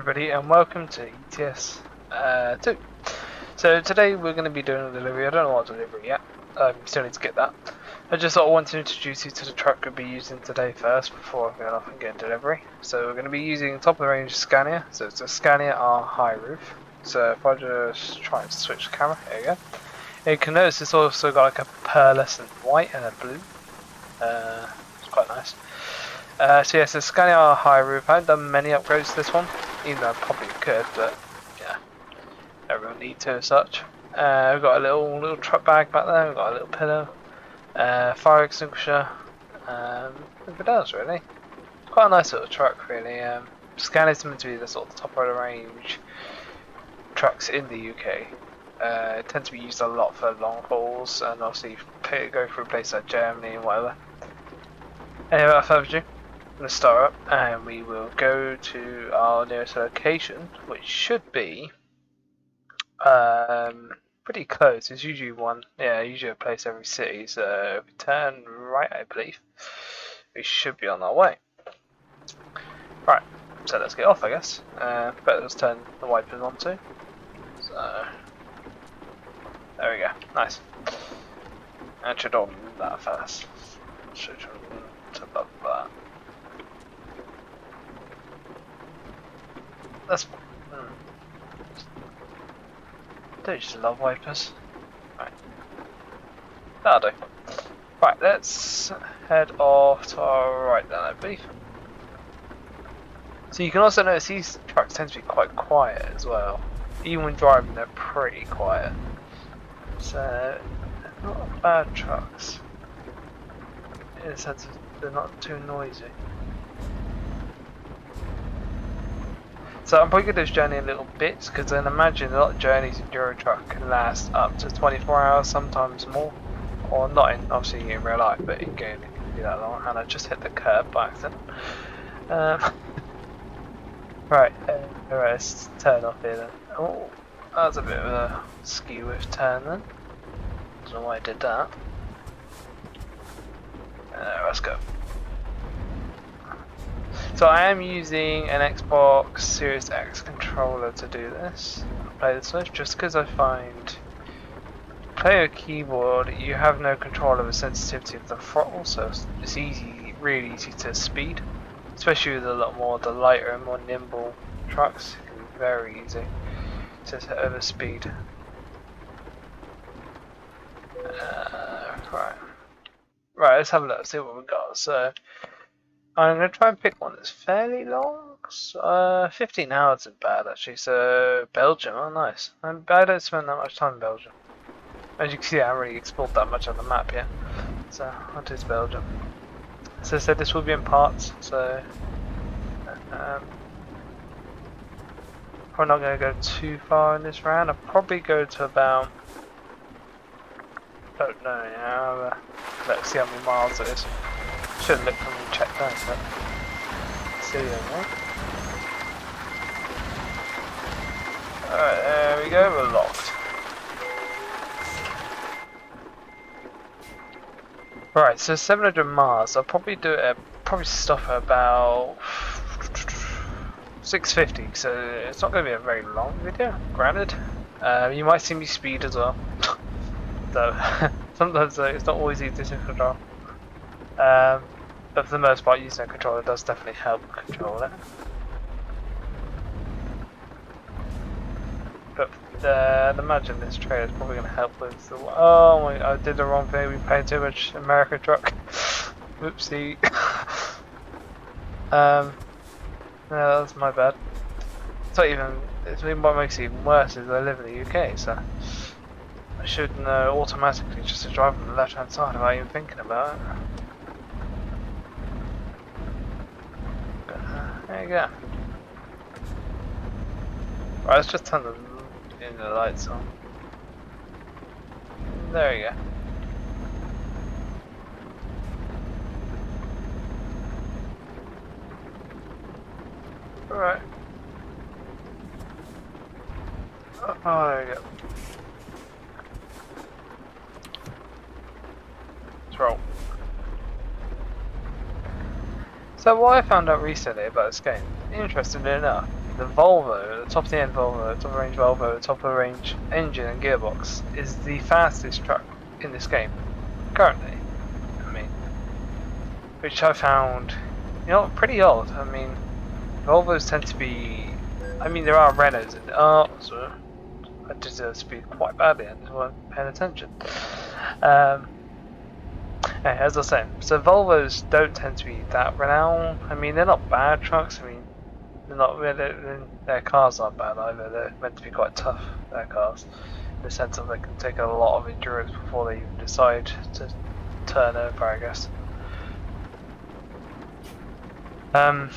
everybody, and welcome to ETS 2. So today we're going to be doing a delivery. I don't know what delivery yet. Still need to get that. I just thought I wanted to introduce you to the truck we'll be using today first before going off and getting delivery. So we're going to be using top of the range Scania. So it's a Scania R high roof. So if I just try and switch the camera, there you go. You can notice it's also got like a pearlescent white and a blue. It's quite nice. So yes, the Scania R high roof. I haven't done many upgrades to this one, even though I probably could, but yeah, don't really need to as such. We've got a little truck bag back there. We've got a little pillow, fire extinguisher, everything else really. It's quite a nice little truck really. Scania's meant to be the sort of top of the range trucks in the UK. It tends to be used a lot for long hauls, and obviously go through a place like Germany and whatever. Anyway, without further ado, I'm going to start up and we will go to our nearest location, which should be pretty close. It's usually usually a place every city. So if we turn right, I believe, we should be on our way. Right, so let's get off, I guess. Better just turn the wipers on too. So there we go, nice. And should on that first. Should above that. That's. Don't just love wipers. Right. That'll do. Right, let's head off to our right then, I believe. So you can also notice these trucks tend to be quite quiet as well. Even when driving, they're pretty quiet. So, they're not bad trucks. In the sense of they're not too noisy. So I'm probably going to do this journey in little bits, because then imagine a lot of journeys in Euro Truck can last up to 24 hours, sometimes more. Or not in, obviously in real life, but in game it can be that long. And I just hit the curb by accident. Right, let's turn off here then. Oh, that was a bit of a ski with turn then. Don't know why I did that. Let's go. So I am using an Xbox Series X controller to do this. Play this with, just because I find playing a keyboard, you have no control over the sensitivity of the throttle, so it's really easy to speed. Especially with a lot more the lighter and more nimble trucks, it can be very easy to overspeed. Right, let's have a look, see what we've got. So I'm going to try and pick one that's fairly long. 15 hours isn't bad actually. So Belgium, oh nice. I don't spend that much time in Belgium. As you can see, I haven't really explored that much on the map yet. So I'll do Belgium. So I said this will be in parts, so probably not going to go too far in this round. I'll probably go to about, don't know now, let's see how many miles it is. Shouldn't look when we check that, but see there. Alright, there we go, we're locked. Right, so 700 miles. I'll probably do it. Probably stop at about 650. So it's not going to be a very long video. Granted, you might see me speed as well. So sometimes it's not always easy to control. But for the most part, using a controller does definitely help control it. But I'd imagine this trailer is probably going to help with the. Oh my! I did the wrong thing. We paid too much American truck. Whoopsie. No, that's my bad. It's not even. What makes it even worse is I live in the UK, so I should know automatically just to drive on the left-hand side without even thinking about it. But, there you go. Right, let's just turn the lights on. There you go. Alright. Oh, there you go. Let's roll. So what I found out recently about this game, interestingly enough, the Volvo, the top of the end Volvo, the top of the range Volvo, the top of the range engine and gearbox is the fastest truck in this game currently. I mean, which I found, pretty odd. I mean, Volvos tend to be. I mean, there are Renaults in so I did speed quite badly and just weren't paying attention. As I was saying, so Volvos don't tend to be that renowned. I mean, they're not bad trucks. I mean, they're not really. Their cars aren't bad either. They're meant to be quite tough. Their cars, in the sense of they can take a lot of endurance before they even decide to turn over, I guess. But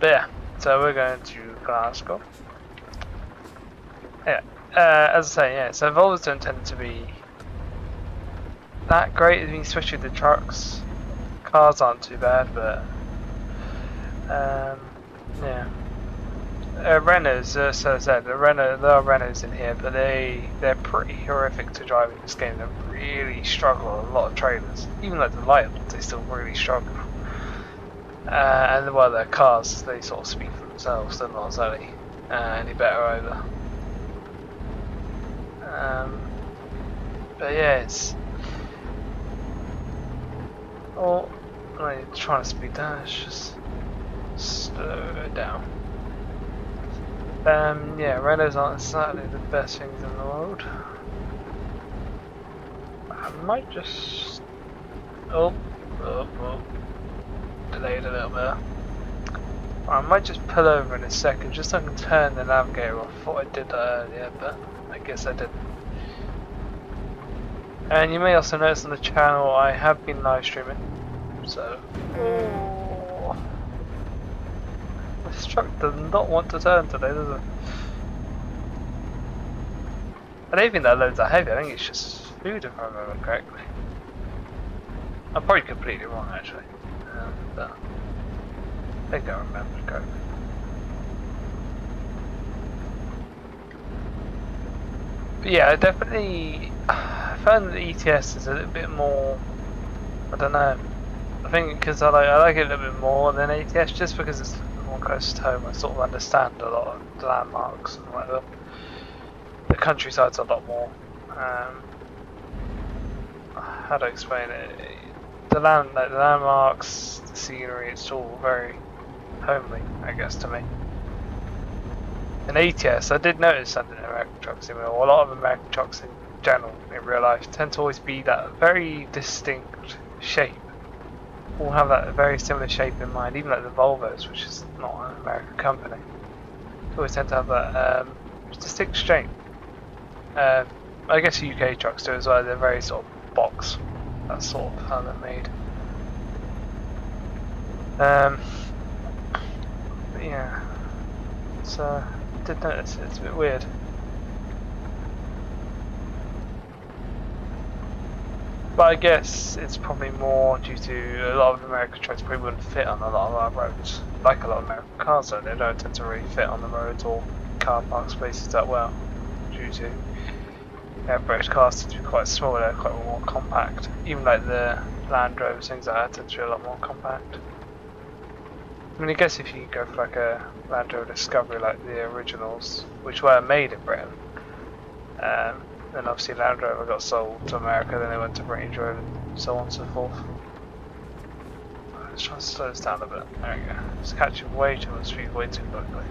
yeah, so we're going to Glasgow. Yeah, as I say, yeah, so Volvos don't tend to be that great. I mean, especially the trucks. Cars aren't too bad, but yeah. Renaults, so I said, there are Renaults in here, but they're pretty horrific to drive in this game. They really struggle on a lot of trailers. Even like the light ones, they still really struggle. And well, their cars, they sort of speak for themselves. They're not exactly any better either. But yeah, it's. Oh, I'm trying to speed down. It's just slow it down. Yeah, Renaults aren't certainly the best things in the world. I might just. Oh. Delayed a little bit. I might just pull over in a second just so I can turn the navigator off. I thought I did that earlier, but I guess I didn't. And you may also notice on the channel I have been live streaming, so. Oh. This truck does not want to turn today, does it? I don't think that loads are heavy, I think it's just food if I remember correctly. I'm probably completely wrong actually, but I think I remember correctly. But yeah, I definitely found the ETS is a little bit more, I don't know, I think because I like it a little bit more than ATS just because it's more close to home. I sort of understand a lot of the landmarks and whatever. The countryside's a lot more, how to explain it, the landmarks, the scenery, it's all very homely, I guess, to me. In ATS, I did notice something in American trucks, a lot of American trucks in general, in real life, tend to always be that very distinct shape. All have that very similar shape in mind, even like the Volvos, which is not an American company. They always tend to have that distinct shape. I guess UK trucks do as well, they're very sort of box. That's sort of how they're made. But yeah, so I did notice it's a bit weird. But I guess it's probably more due to a lot of American trucks probably wouldn't fit on a lot of our roads. Like a lot of American cars, though, they don't tend to really fit on the roads or car park spaces that well. Due to British cars tend to be quite small, they're quite more compact. Even like the Land Rovers, things like that, tend to be a lot more compact. I mean, I guess if you go for like a Land Rover Discovery like the originals, which were made in Britain, then obviously Land Rover got sold to America, then they went to Range Rover and so on and so forth. Let's try to slow this down a bit. There we go. It's catching way too much speed, way too quickly.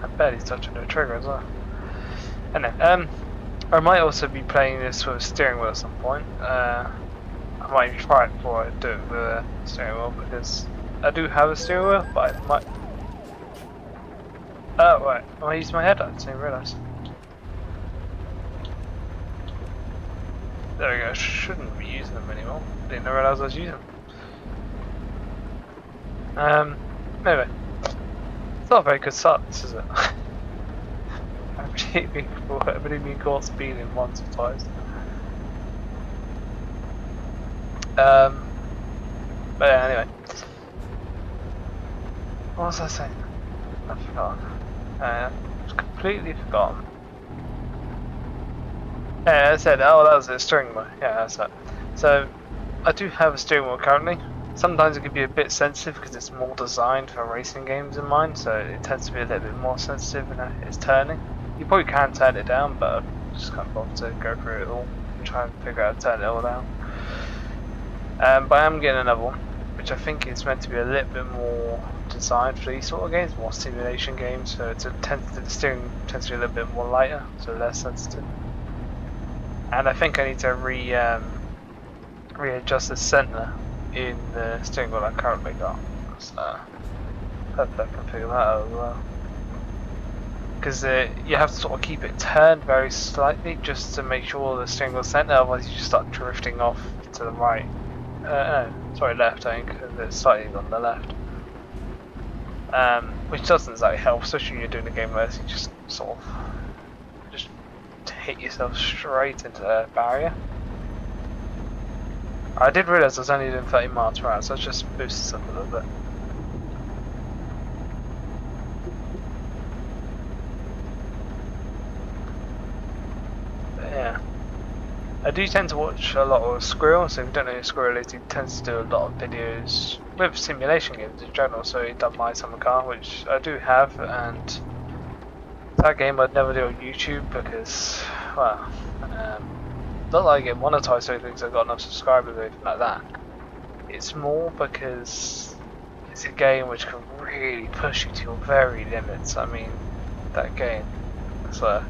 I bet he's touching the trigger as well. Anyway, I might also be playing this with a steering wheel at some point. I might even try it before I do it with a steering wheel because I do have a steering wheel, but I might. Oh, right. I used my headlights, I didn't realise. There we go, shouldn't be using them anymore. Didn't realise I was using them. Anyway. It's not a very good start, this is it? I've really been caught speeding once or twice. But yeah, anyway. What was I saying? I've forgotten. I've completely forgotten. Yeah, I said, oh, that was a steering wheel. Yeah, that's it. So, I do have a steering wheel currently. Sometimes it can be a bit sensitive because it's more designed for racing games in mind, so it tends to be a little bit more sensitive when it's turning. You probably can turn it down, but I just can't bother to go through it all and try and figure out how to turn it all down. But I am getting another one, which I think is meant to be a little bit more designed for these sort of games, more simulation games, so the steering tends to be a little bit more lighter, so less sensitive. And I think I need to readjust the center in the steering wheel I currently got. So hopefully I can figure that out as well. Because you have to sort of keep it turned very slightly just to make sure the steering wheel center, otherwise you just start drifting off to the right. No, sorry, left, I think, because it's slightly on the left. Which doesn't exactly help, especially when you're doing a game where you just sort of just hit yourself straight into the barrier. I did realise I was only doing 30 miles per hour, so I just boosted this up a little bit. But yeah. I do tend to watch a lot of Squirrel, so if you don't know who Squirrel is, he tends to do a lot of videos with simulation games in general, so he done My Summer Car, which I do have, and that game I'd never do on YouTube because, well, not that I get monetized or anything because I've got enough subscribers or anything like that. It's more because it's a game which can really push you to your very limits. I mean, that game. So,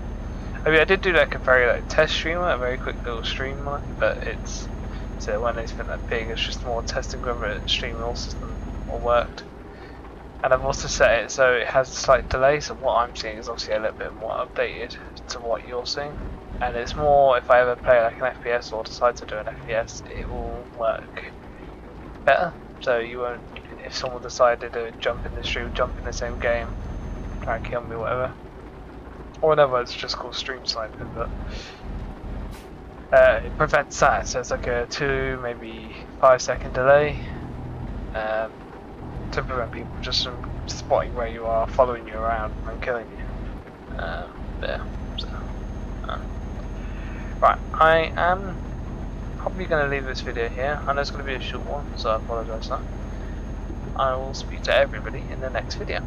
I mean, I did do like a very test stream, a very quick little stream on it, but it's so when it's been that big, it's just more testing whether the stream all system all worked. And I've also set it so it has a slight delay, so what I'm seeing is obviously a little bit more updated to what you're seeing. And it's more, if I ever play like an FPS or decide to do an FPS, it will work better. So you won't, if someone decided to jump in the stream, jump in the same game, try and kill me, whatever. Or in other words, it's just called stream sniping, but it prevents that. So it's like a 2, maybe 5-second delay. To prevent people just from spotting where you are, following you around and killing you. Yeah, so, right, I am probably going to leave this video here. I know it's going to be a short one, so I apologise for that. I will speak to everybody in the next video.